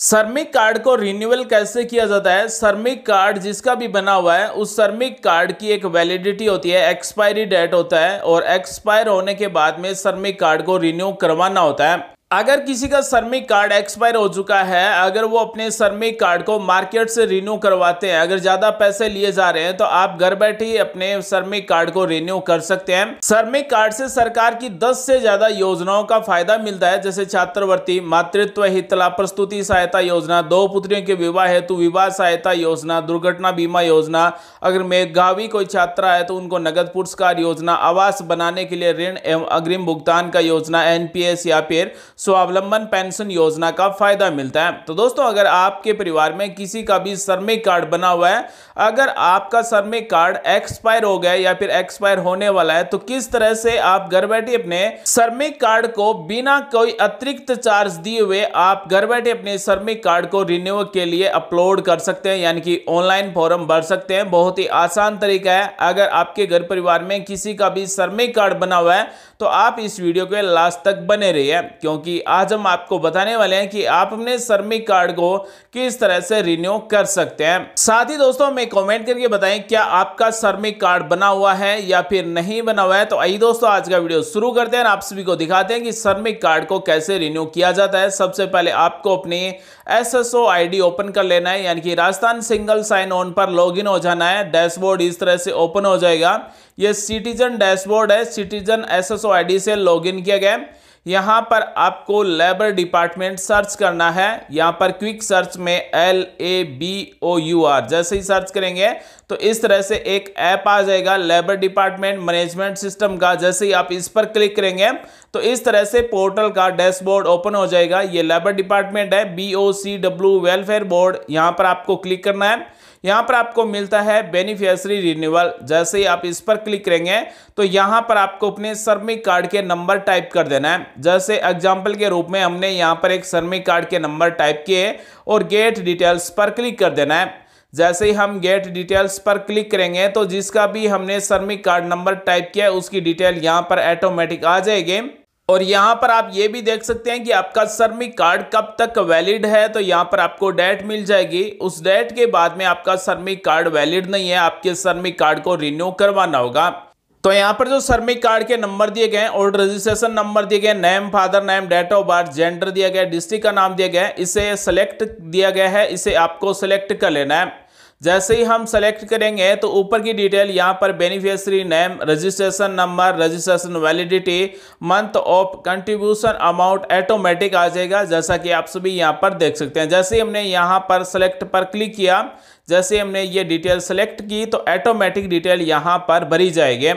श्रमिक कार्ड को रिन्यूअल कैसे किया जाता है। श्रमिक कार्ड जिसका भी बना हुआ है उस श्रमिक कार्ड की एक वैलिडिटी होती है, एक्सपायरी डेट होता है और एक्सपायर होने के बाद में श्रमिक कार्ड को रिन्यू करवाना होता है। अगर किसी का श्रमिक कार्ड एक्सपायर हो चुका है, अगर वो अपने श्रमिक कार्ड को मार्केट से रिन्यू करवाते हैं, अगर ज्यादा पैसे लिए जा रहे हैं तो आप घर बैठे ही अपने श्रमिक कार्ड को रिन्यू कर सकते हैं। श्रमिक कार्ड से सरकार की 10 से ज्यादा योजनाओं का फायदा मिलता है, जैसे छात्रवृत्ति, मातृत्व हित लाभ, प्रस्तुति सहायता योजना, दो पुत्रियों के विवाह हेतु विवाह सहायता योजना, दुर्घटना बीमा योजना, अगर मेधावी कोई छात्रा है तो उनको नगद पुरस्कार योजना, आवास बनाने के लिए ऋण एवं अग्रिम भुगतान का योजना, एनपीएस या फिर स्वावलंबन पेंशन योजना का फायदा मिलता है। तो दोस्तों, अगर आपके परिवार में किसी का भी श्रमिक कार्ड बना हुआ है, अगर आपका श्रमिक कार्ड एक्सपायर हो गया या फिर एक्सपायर होने वाला है, तो किस तरह से आप घर बैठे अपने श्रमिक कार्ड को बिना कोई अतिरिक्त चार्ज दिए हुए आप घर बैठे अपने श्रमिक कार्ड को रिन्यू के लिए अपलोड कर सकते हैं, यानी कि ऑनलाइन फॉर्म भर सकते हैं। बहुत ही आसान तरीका है। अगर आपके घर परिवार में किसी का भी श्रमिक कार्ड बना हुआ है तो आप इस वीडियो के लास्ट तक बने रहिए, क्योंकि आज हम आपको बताने वाले हैं कि आप अपने श्रमिक कार्ड को किस तरह से रिन्यू कर सकते हैं। साथ ही दोस्तों, हमें कमेंट करके बताएं क्या आपका श्रमिक कार्ड बना हुआ है या फिर नहीं बना हुआ है। तो आइए दोस्तों, आज का वीडियो शुरू करते हैं। आप सभी को दिखाते हैं कि श्रमिक कार्ड को कैसे रिन्यू किया जाता है। सबसे पहले आपको अपनी एसएसओ आईडी ओपन कर लेना है, यानी कि राजस्थान सिंगल साइन ऑन पर लॉगिन हो जाना है। डैशबोर्ड इस तरह से ओपन हो जाएगा। यह सिटीजन डैशबोर्ड है, सिटीजन एसएसओ आईडी से लॉगिन किया गया। यहां पर आपको लेबर डिपार्टमेंट सर्च करना है। यहां पर क्विक सर्च में LABOUR जैसे ही सर्च करेंगे तो इस तरह से एक ऐप आ जाएगा लेबर डिपार्टमेंट मैनेजमेंट सिस्टम का। जैसे ही आप इस पर क्लिक करेंगे तो इस तरह से पोर्टल का डैशबोर्ड ओपन हो जाएगा। ये लेबर डिपार्टमेंट है, BOCW वेलफेयर बोर्ड। यहां पर आपको क्लिक करना है। यहां पर आपको मिलता है बेनिफिशियरी रिन्यूअल। जैसे ही आप इस पर क्लिक करेंगे तो यहां पर आपको अपने श्रमिक कार्ड के नंबर टाइप कर देना है। जैसे एग्जांपल के रूप में हमने यहां पर एक श्रमिक कार्ड के नंबर टाइप किए और गेट डिटेल्स पर क्लिक कर देना है। जैसे ही हम गेट डिटेल्स पर क्लिक करेंगे तो जिसका भी हमने श्रमिक कार्ड नंबर टाइप किया है उसकी डिटेल यहां पर ऑटोमेटिक आ जाएगी। और यहां पर आप ये भी देख सकते हैं कि आपका श्रमिक कार्ड कब तक वैलिड है। तो यहां पर आपको डेट मिल जाएगी। उस डेट के बाद में आपका श्रमिक कार्ड वैलिड नहीं है, आपके श्रमिक कार्ड को रिन्यू करवाना होगा। तो यहां पर जो श्रमिक कार्ड के नंबर दिए गए हैं और रजिस्ट्रेशन नंबर दिए गए, name, father name, date of birth, gender दिया गया, डिस्ट्रिक्ट का नाम दिया गया है, इसे सेलेक्ट दिया गया है, इसे आपको सेलेक्ट कर लेना है। जैसे ही हम सेलेक्ट करेंगे तो ऊपर की डिटेल यहाँ पर beneficiary name, registration number, registration validity, month of contribution amount automatic आ जाएगा, जैसा कि आप सभी यहाँ पर देख सकते हैं। जैसे ही हमने यहाँ पर सेलेक्ट पर क्लिक किया, जैसे हमने ये डिटेल सेलेक्ट की तो ऑटोमेटिक डिटेल यहाँ पर भरी जाएगी।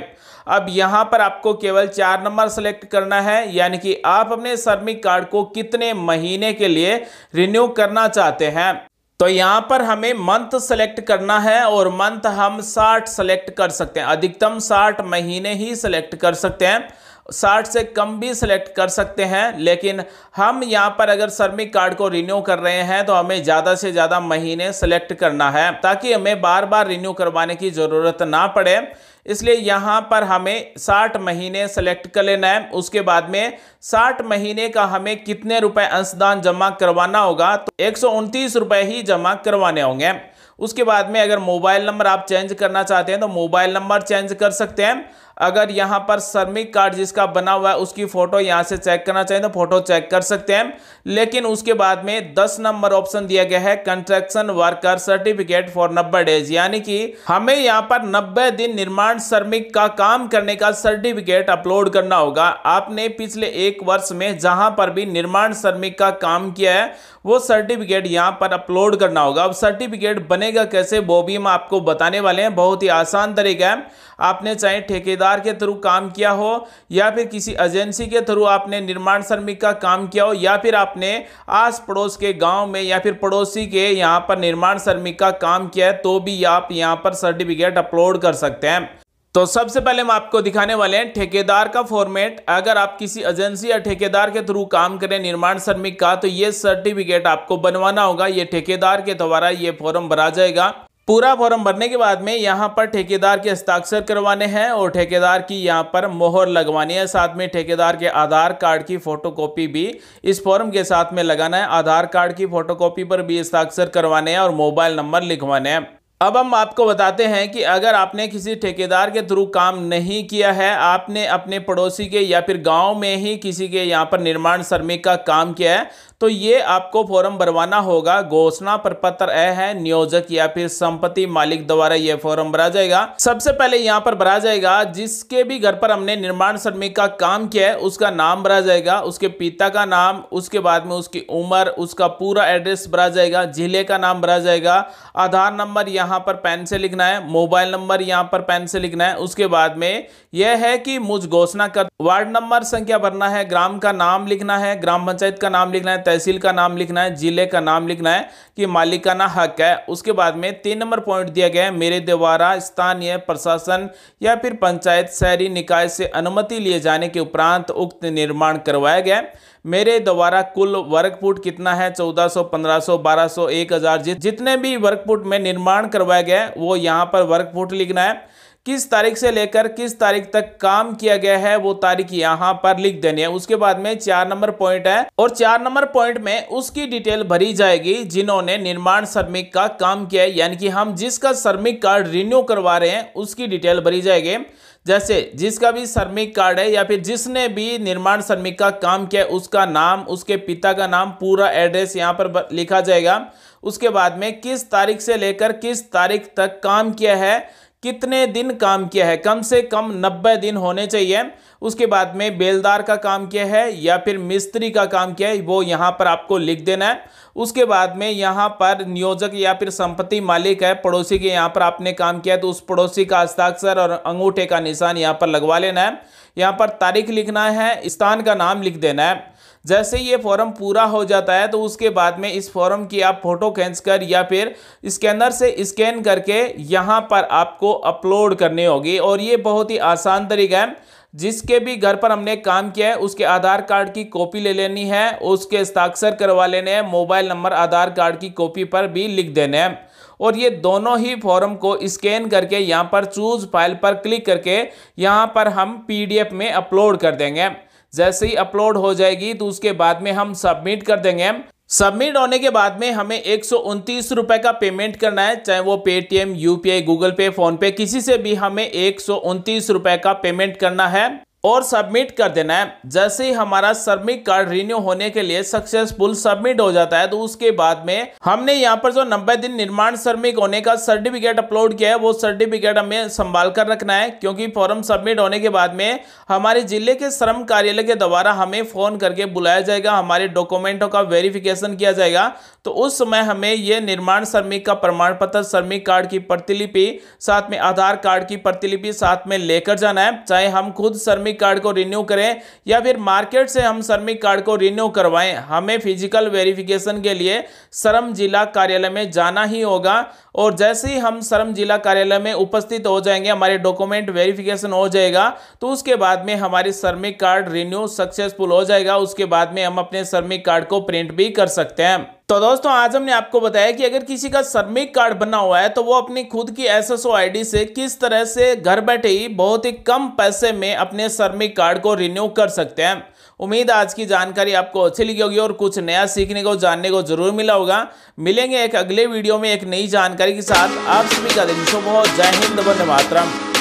अब यहाँ पर आपको केवल 4 नंबर सेलेक्ट करना है, यानी कि आप अपने श्रमिक कार्ड को कितने महीने के लिए रिन्यू करना चाहते हैं। तो यहां पर हमें मंथ सेलेक्ट करना है और मंथ हम 60 सेलेक्ट कर सकते हैं। अधिकतम 60 महीने ही सेलेक्ट कर सकते हैं, 60 से कम भी सेलेक्ट कर सकते हैं। लेकिन हम यहां पर अगर श्रमिक कार्ड को रिन्यू कर रहे हैं तो हमें ज़्यादा से ज़्यादा महीने सेलेक्ट करना है, ताकि हमें बार बार रिन्यू करवाने की ज़रूरत ना पड़े। इसलिए यहाँ पर हमें 60 महीने सेलेक्ट कर लेना है। उसके बाद में 60 महीने का हमें कितने रुपए अंशदान जमा करवाना होगा, तो 129 रुपए ही जमा करवाने होंगे। उसके बाद में अगर मोबाइल नंबर आप चेंज करना चाहते हैं तो मोबाइल नंबर चेंज कर सकते हैं। अगर यहाँ पर श्रमिक कार्ड जिसका बना हुआ है उसकी फोटो यहाँ से चेक करना चाहिए तो फोटो चेक कर सकते हैं। लेकिन उसके बाद में 10 नंबर ऑप्शन दिया गया है, construction worker certificate for 90 days, यानी कि हमें यहाँ पर 90 दिन निर्माण श्रमिक का काम करने का सर्टिफिकेट अपलोड करना होगा। आपने पिछले 1 वर्ष में जहां पर भी निर्माण श्रमिक का काम किया है वो सर्टिफिकेट यहाँ पर अपलोड करना होगा। अब सर्टिफिकेट बनेगा कैसे वो भी हम आपको बताने वाले हैं। बहुत ही आसान तरीका है। आपने चाहे ठेकेदार के थ्रू काम किया हो या फिर किसी एजेंसी के थ्रू आपने निर्माण श्रमिक का काम किया हो, या फिर आपने आस पड़ोस के गांव में या फिर पड़ोसी के यहां पर निर्माण श्रमिक का काम किया है, तो भी आप यहां पर सर्टिफिकेट अपलोड कर सकते हैं। तो सबसे पहले हम आपको दिखाने वाले हैं ठेकेदार का फॉर्मेट। अगर आप किसी एजेंसी या ठेकेदार के थ्रू काम करें निर्माण श्रमिक का, तो ये सर्टिफिकेट आपको बनवाना होगा। ये ठेकेदार के द्वारा ये फॉर्म भरा जाएगा। पूरा फॉर्म भरने के बाद में यहाँ पर ठेकेदार के हस्ताक्षर करवाने हैं और ठेकेदार की यहाँ पर मोहर लगवानी है। साथ में ठेकेदार के आधार कार्ड की फोटोकॉपी भी इस फॉर्म के साथ में लगाना है। आधार कार्ड की फोटोकॉपी पर भी हस्ताक्षर करवाने हैं और मोबाइल नंबर लिखवाने हैं। अब हम आपको बताते हैं कि अगर आपने किसी ठेकेदार के थ्रू काम नहीं किया है, आपने अपने पड़ोसी के या फिर गांव में ही किसी के यहाँ पर निर्माण श्रमिक का काम किया है, तो ये आपको फॉर्म भरवाना होगा। घोषणा प्रपत्र है नियोजक या फिर संपत्ति मालिक द्वारा ये फॉर्म भरा जाएगा। सबसे पहले यहाँ पर भरा जाएगा जिसके भी घर पर हमने निर्माण श्रमिक का काम किया है उसका नाम भरा जाएगा, उसके पिता का नाम, उसके बाद में उसकी उम्र, उसका पूरा एड्रेस भरा जाएगा, जिले का नाम भरा जाएगा, आधार नंबर यहाँ पर पेन से लिखना है, मोबाइल नंबर यहाँ पर पेन से लिखना है। उसके बाद में यह है कि मुझ घोषणा कर वार्ड नंबर संख्या भरना है, ग्राम का नाम लिखना है, ग्राम पंचायत का नाम लिखना है, तहसील का नाम लिखना है, जिले का नाम लिखना है कि मालिकाना हक है। उसके बाद में 3 नंबर पॉइंट दिया गया है, मेरे द्वारा स्थानीय प्रशासन या फिर पंचायत शहरी निकाय से अनुमति लिए जाने के उपरांत उक्त निर्माण करवाया गया। मेरे द्वारा कुल वर्ग फुट कितना है, 1400, 1500, 1200, 1000, जितने भी वर्ग फुट में निर्माण करवाया गया वो यहाँ पर वर्ग फुट लिखना है। किस तारीख से लेकर किस तारीख तक काम किया गया है वो तारीख यहाँ पर लिख देनी है। उसके बाद में 4 नंबर पॉइंट है और 4 नंबर पॉइंट में उसकी डिटेल भरी जाएगी जिन्होंने निर्माण श्रमिक का काम किया है, यानी कि हम जिसका श्रमिक कार्ड रिन्यू करवा रहे हैं उसकी डिटेल भरी जाएगी। जैसे जिसका भी श्रमिक कार्ड है या फिर जिसने भी निर्माण श्रमिक का काम किया उसका नाम, उसके पिता का नाम, पूरा एड्रेस यहाँ पर लिखा जाएगा। उसके बाद में किस तारीख से लेकर किस तारीख तक काम किया है, कितने दिन काम किया है, कम से कम 90 दिन होने चाहिए। उसके बाद में बेलदार का काम किया है या फिर मिस्त्री का काम किया है वो यहाँ पर आपको लिख देना है। उसके बाद में यहाँ पर नियोजक या फिर संपत्ति मालिक है, पड़ोसी के यहाँ पर आपने काम किया तो उस पड़ोसी का हस्ताक्षर और अंगूठे का निशान यहाँ पर लगवा लेना है। यहाँ पर तारीख लिखना है, स्थान का नाम लिख देना है। जैसे ये फॉर्म पूरा हो जाता है तो उसके बाद में इस फॉर्म की आप फोटो खींचकर या फिर स्कैनर से स्कैन करके यहाँ पर आपको अपलोड करनी होगी। और ये बहुत ही आसान तरीका है। जिसके भी घर पर हमने काम किया है उसके आधार कार्ड की कॉपी ले लेनी है, उसके हस्ताक्षर करवा लेने हैं, मोबाइल नंबर आधार कार्ड की कॉपी पर भी लिख देने हैं और ये दोनों ही फॉर्म को स्कैन करके यहाँ पर चूज फाइल पर क्लिक करके यहाँ पर हम PDF में अपलोड कर देंगे। जैसे ही अपलोड हो जाएगी तो उसके बाद में हम सबमिट कर देंगे। सबमिट होने के बाद में हमें 129 रुपए का पेमेंट करना है, चाहे वो पेटीएम, UPI, गूगल पे, फोन पे, किसी से भी हमें 129 रुपए का पेमेंट करना है और सबमिट कर देना है। जैसे ही हमारा श्रमिक कार्ड रिन्यू होने के लिए सक्सेसफुल सबमिट हो जाता है तो उसके बाद में हमने यहाँ पर जो 90 दिन निर्माण श्रमिक होने का सर्टिफिकेट अपलोड किया है वो सर्टिफिकेट हमें संभाल कर रखना है, क्योंकि फॉर्म सबमिट होने के बाद में हमारे जिले के श्रम कार्यालय के द्वारा हमें फोन करके बुलाया जाएगा, हमारे डॉक्यूमेंटों का वेरिफिकेशन किया जाएगा। तो उस समय हमें ये निर्माण श्रमिक का प्रमाण पत्र, श्रमिक कार्ड की प्रतिलिपि, साथ में आधार कार्ड की प्रतिलिपि साथ में लेकर जाना है। चाहे हम खुद श्रमिक कार्ड को रिन्यू करें या फिर मार्केट से हम श्रमिक कार्ड को रिन्यू करवाएं, हमें फिजिकल वेरिफिकेशन के लिए श्रम जिला कार्यालय में जाना ही होगा। और जैसे ही हम श्रम जिला कार्यालय में उपस्थित हो जाएंगे, हमारे डॉक्यूमेंट वेरिफिकेशन हो जाएगा तो उसके बाद में हमारी श्रमिक कार्ड रिन्यू सक्सेसफुल हो जाएगा। उसके बाद में हम अपने श्रमिक कार्ड को प्रिंट भी कर सकते हैं। तो दोस्तों आज हमने आपको बताया कि अगर किसी का श्रमिक कार्ड बना हुआ है तो वो अपनी खुद की SSO ID से किस तरह से घर बैठे ही बहुत ही कम पैसे में अपने श्रमिक कार्ड को रिन्यू कर सकते हैं। उम्मीद आज की जानकारी आपको अच्छी लगी होगी और कुछ नया सीखने को, जानने को जरूर मिला होगा। मिलेंगे एक अगले वीडियो में एक नई जानकारी के साथ। आप सभी का दिन शुभ हो। जय हिंद, वंदे मातरम।